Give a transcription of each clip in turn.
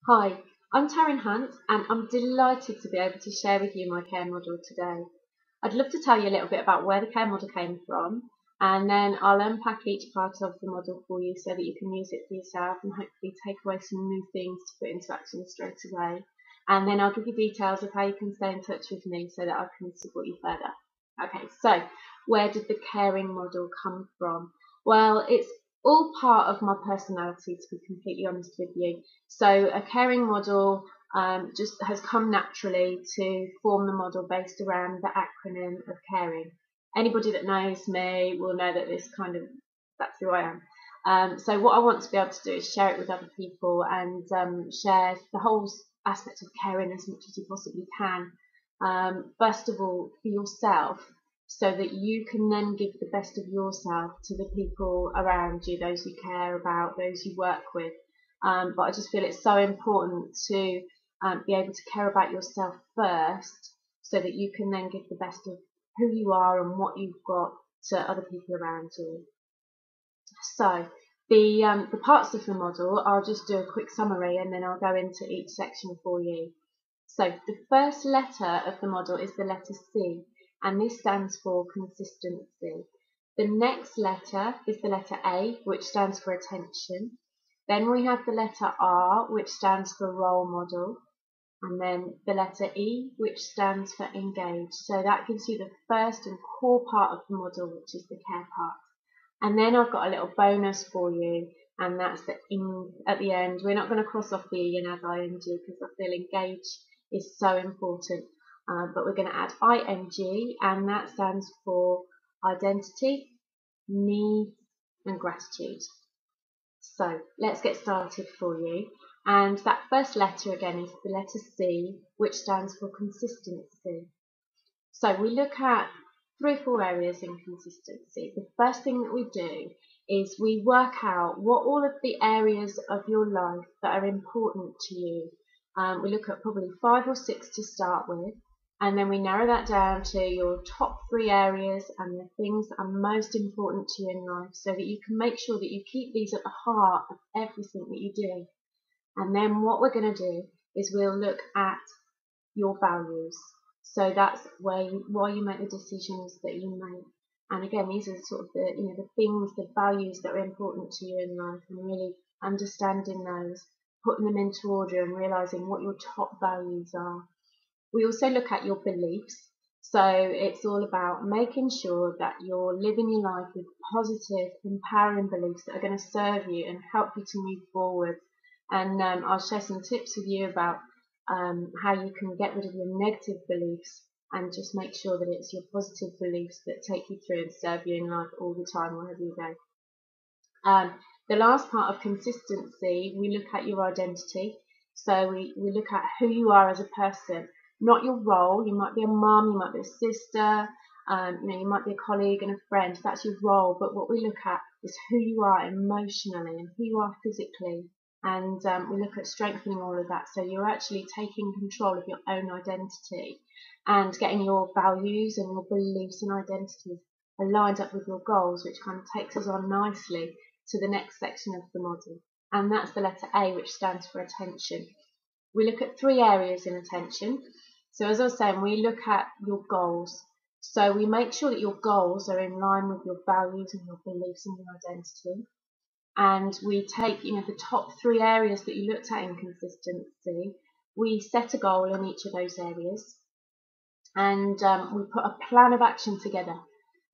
Hi, I'm Taryn Hunt and I'm delighted to be able to share with you my care model today. I'd love to tell you a little bit about where the care model came from, and then I'll unpack each part of the model for you so that you can use it for yourself and hopefully take away some new things to put into action straight away. And then I'll give you details of how you can stay in touch with me so that I can support you further. Okay, so where did the caring model come from? Well, it's all part of my personality, to be completely honest with you. So a caring model just has come naturally to form the model based around the acronym of caring. Anybody that knows me will know that that's who I am. So what I want to be able to do is share it with other people and share the whole aspect of caring as much as you possibly can. First of all, for yourself, so that you can then give the best of yourself to the people around you, those you care about, those you work with. But I just feel it's so important to be able to care about yourself first so that you can then give the best of who you are and what you've got to other people around you. So the parts of the model, I'll just do a quick summary and then I'll go into each section for you. So the first letter of the model is the letter C, and this stands for consistency. The next letter is the letter A, which stands for attention. Then we have the letter R, which stands for role model, and then the letter E, which stands for engage. So that gives you the first and core part of the model, which is the care part. And then I've got a little bonus for you, and that's the ing at the end. We're not going to cross off the E and add ing because I feel engage is so important. But we're going to add ing, and that stands for identity, needs, and gratitude. So let's get started for you. And that first letter again is the letter C, which stands for consistency. So we look at 3 or 4 areas in consistency. The first thing that we do is we work out what all of the areas of your life that are important to you. We look at probably 5 or 6 to start with, and then we narrow that down to your top 3 areas and the things that are most important to you in life so that you can make sure that you keep these at the heart of everything that you do. And then what we're going to do is we'll look at your values. So that's why you make the decisions that you make. And again, these are sort of the things, the values that are important to you in life, and really understanding those, putting them into order and realizing what your top values are. We also look at your beliefs. So it's all about making sure that you're living your life with positive, empowering beliefs that are going to serve you and help you to move forward. And I'll share some tips with you about how you can get rid of your negative beliefs and just make sure that it's your positive beliefs that take you through and serve you in life all the time, wherever you go. The last part of consistency, we look at your identity. So we look at who you are as a person, not your role. You might be a mum, you might be a sister, you might be a colleague and a friend. That's your role. But what we look at is who you are emotionally and who you are physically. And we look at strengthening all of that. So you're actually taking control of your own identity and getting your values and your beliefs and identities aligned up with your goals, which kind of takes us on nicely to the next section of the model. And that's the letter A, which stands for attention. We look at 3 areas in attention. So as I was saying, we look at your goals. So we make sure that your goals are in line with your values and your beliefs and your identity. And we take, the top 3 areas that you looked at in consistency. We set a goal in each of those areas, and we put a plan of action together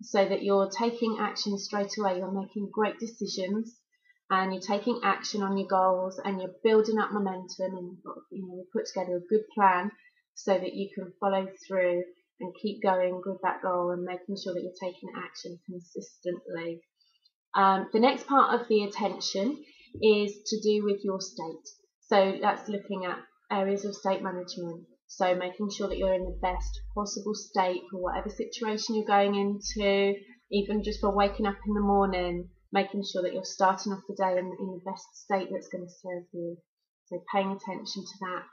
so that you're taking action straight away. You're making great decisions, and you're taking action on your goals, and you're building up momentum, and you put together a good plan so that you can follow through and keep going with that goal and making sure that you're taking action consistently. The next part of the attention is to do with your state. So that's looking at areas of state management. So making sure that you're in the best possible state for whatever situation you're going into, even just for waking up in the morning, making sure that you're starting off the day in the best state that's going to serve you. So paying attention to that.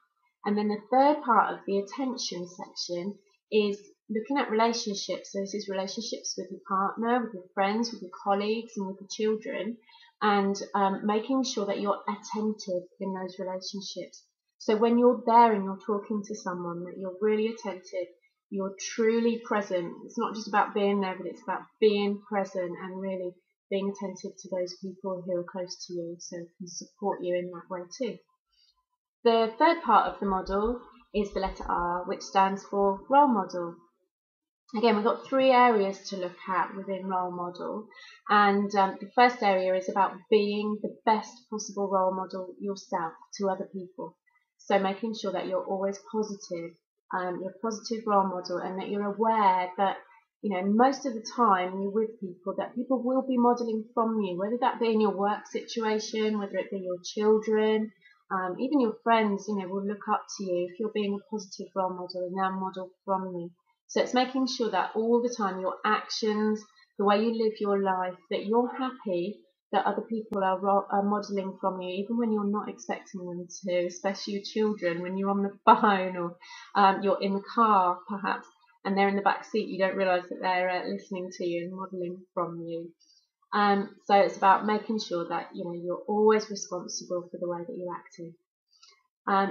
And then the third part of the attention section is looking at relationships. So this is relationships with your partner, with your friends, with your colleagues, and with your children, and making sure that you're attentive in those relationships. So when you're there and you're talking to someone, that you're really attentive, you're truly present. It's not just about being there, but it's about being present and really being attentive to those people who are close to you, so can support you in that way too. The third part of the model is the letter R, which stands for role model. Again, we've got 3 areas to look at within role model, and the first area is about being the best possible role model yourself to other people. So making sure that you're always positive, you're a positive role model, and that you're aware that, you know, most of the time you're with people, that people will be modeling from you, whether that be in your work situation, whether it be your children, even your friends, you know, will look up to you if you're being a positive role model and they'll model from you. So it's making sure that all the time your actions, the way you live your life, that you're happy that other people are modelling from you, even when you're not expecting them to, especially your children, when you're on the phone or you're in the car perhaps, and they're in the back seat, you don't realise that they're listening to you and modelling from you. So it's about making sure that, you know, you're always responsible for the way that you're acting.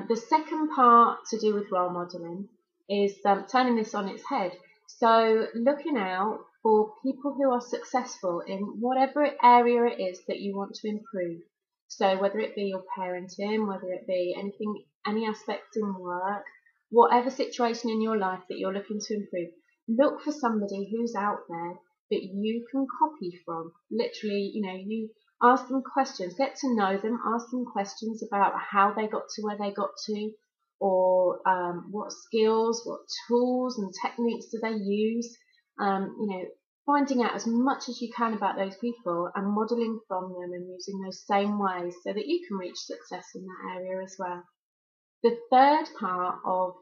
The second part to do with role modelling is turning this on its head. So looking out for people who are successful in whatever area it is that you want to improve. So whether it be your parenting, whether it be anything, any aspect in work, whatever situation in your life that you're looking to improve, look for somebody who's out there that you can copy from. Literally, you know, you ask them questions, get to know them, ask them questions about how they got to where they got to, or what skills, what tools and techniques do they use. You know, finding out as much as you can about those people and modelling from them and using those same ways so that you can reach success in that area as well. The third part of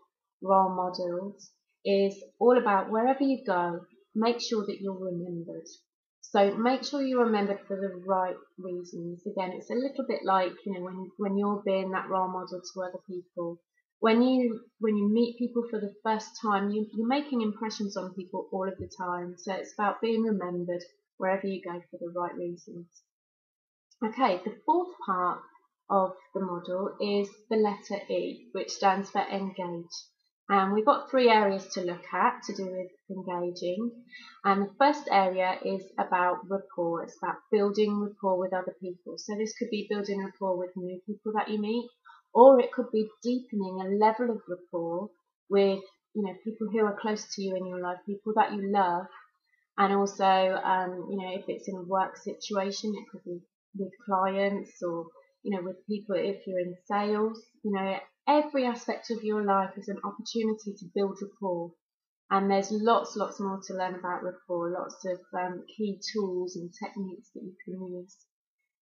role models is all about wherever you go, make sure that you're remembered. So make sure you're remembered for the right reasons. Again, it's a little bit like, you know, when you're being that role model to other people. When you meet people for the first time, you're making impressions on people all of the time. So it's about being remembered wherever you go for the right reasons. Okay, the fourth part of the model is the letter E, which stands for engage. And we've got 3 areas to look at to do with engaging. And the first area is about rapport. It's about building rapport with other people. So this could be building rapport with new people that you meet, or it could be deepening a level of rapport with, you know, people who are close to you in your life, people that you love. And also, you know, if it's in a work situation, it could be with clients, or, you know, with people if you're in sales. You know, every aspect of your life is an opportunity to build rapport. And there's lots more to learn about rapport, lots of key tools and techniques that you can use.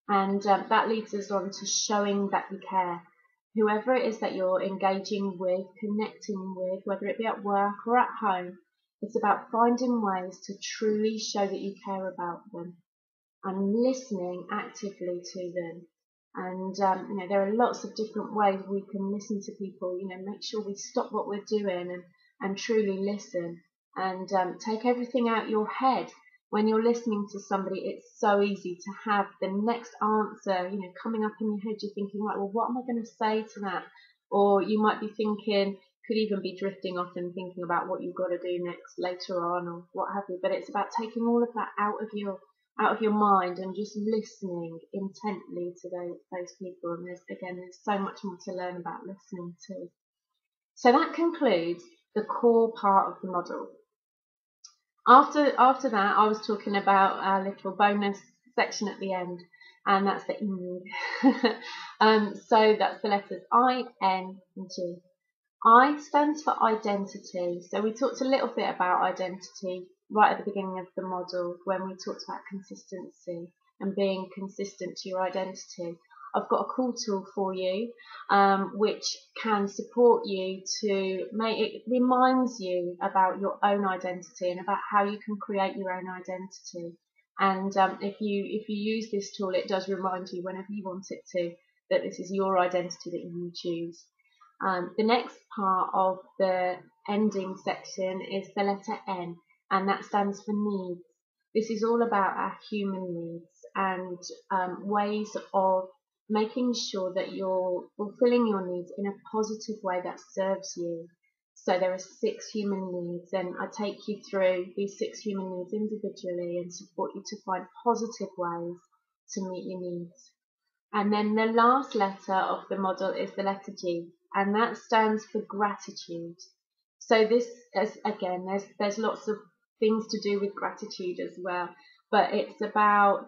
And that leads us on to showing that you care. Whoever it is that you're engaging with, connecting with, whether it be at work or at home, it's about finding ways to truly show that you care about them and listening actively to them. And you know, there are lots of different ways we can listen to people. You know, make sure we stop what we're doing and truly listen, and take everything out your head. When you're listening to somebody, it's so easy to have the next answer, you know, coming up in your head. You're thinking, right, well, what am I going to say to that? Or you might be thinking, could even be drifting off and thinking about what you've got to do next later on, or what have you. But it's about taking all of that out of your mind and just listening intently to those people. And there's so much more to learn about listening too. So that concludes the core part of the model. After that, I was talking about a little bonus section at the end, and that's the ing. So that's the letters I, N, and G. I stands for identity. So we talked a little bit about identity right at the beginning of the model when we talked about consistency and being consistent to your identity. I've got a cool tool for you which can support you to make it reminds you about your own identity and about how you can create your own identity. And if you use this tool, it does remind you whenever you want it to that this is your identity that you choose. The next part of the ending section is the letter N, and that stands for needs. This is all about our human needs and ways of making sure that you're fulfilling your needs in a positive way that serves you. So there are 6 human needs, and I take you through these 6 human needs individually and support you to find positive ways to meet your needs. And then the last letter of the model is the letter G, and that stands for gratitude. So this is, again, there's lots of things to do with gratitude as well, but it's about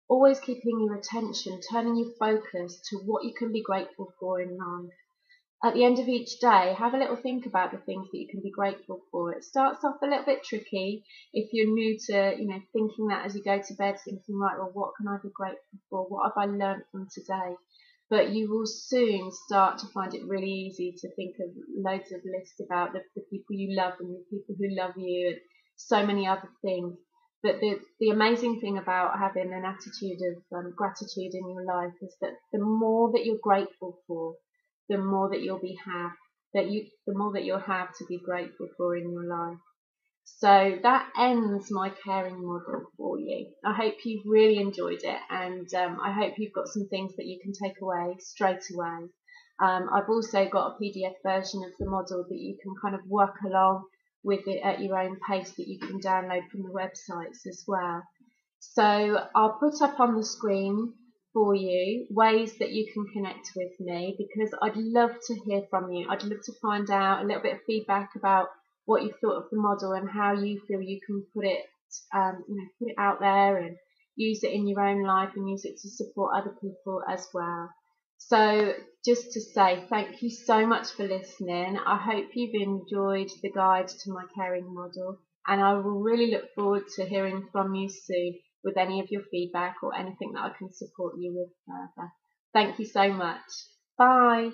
always keeping your attention, turning your focus to what you can be grateful for in life. At the end of each day, have a little think about the things that you can be grateful for. It starts off a little bit tricky if you're new to, thinking that as you go to bed, thinking, right, well, what can I be grateful for? What have I learned from today? But you will soon start to find it really easy to think of loads of lists about the people you love and the people who love you and so many other things. But the amazing thing about having an attitude of gratitude in your life is that the more that you're grateful for, the more that the more that you'll have to be grateful for in your life. So that ends my caring model for you. I hope you've really enjoyed it, and I hope you've got some things that you can take away straight away. I've also got a PDF version of the model that you can kind of work along with it at your own pace, that you can download from the websites as well. So I'll put up on the screen for you ways that you can connect with me, because I'd love to hear from you. I'd love to find out a little bit of feedback about what you thought of the model and how you feel you can put it out there and use it in your own life and use it to support other people as well. So just to say thank you so much for listening. I hope you've enjoyed the guide to my caring model, and I will really look forward to hearing from you soon with any of your feedback or anything that I can support you with further. Thank you so much. Bye.